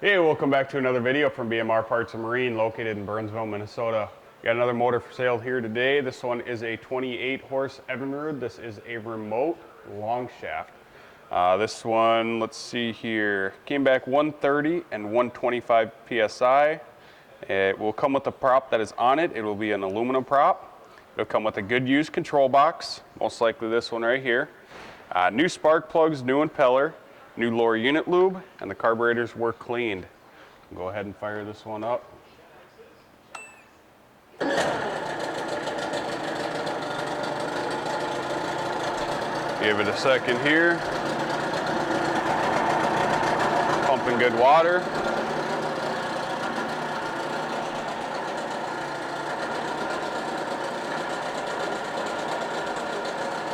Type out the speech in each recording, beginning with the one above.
Hey, welcome back to another video from BMR Parts and Marine located in Burnsville, Minnesota. Got another motor for sale here today. This one is a 28 horse Evinrude. This is a remote long shaft. This one, let's see here, came back 130 and 125 PSI. It will come with the prop that is on it. It will be an aluminum prop. It'll come with a good used control box, most likely this one right here. New spark plugs, new impeller, new lower unit lube, and the carburetors were cleaned. Go ahead and fire this one up. Give it a second here. Pumping good water.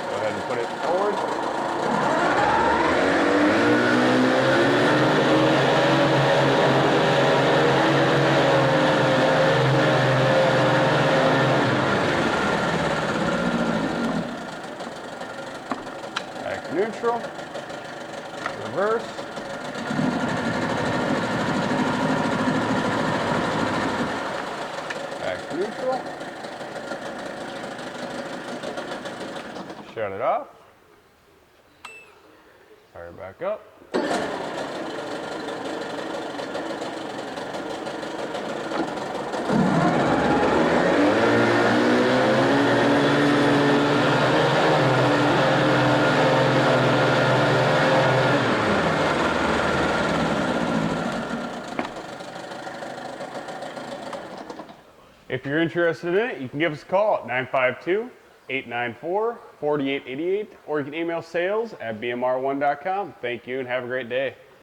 Go ahead and put it forward. Back to neutral. Reverse. Back to neutral. Shut it off. Fire it back up. If you're interested in it, you can give us a call at 952-894-4888, or you can email sales@bmr1.com. Thank you and have a great day.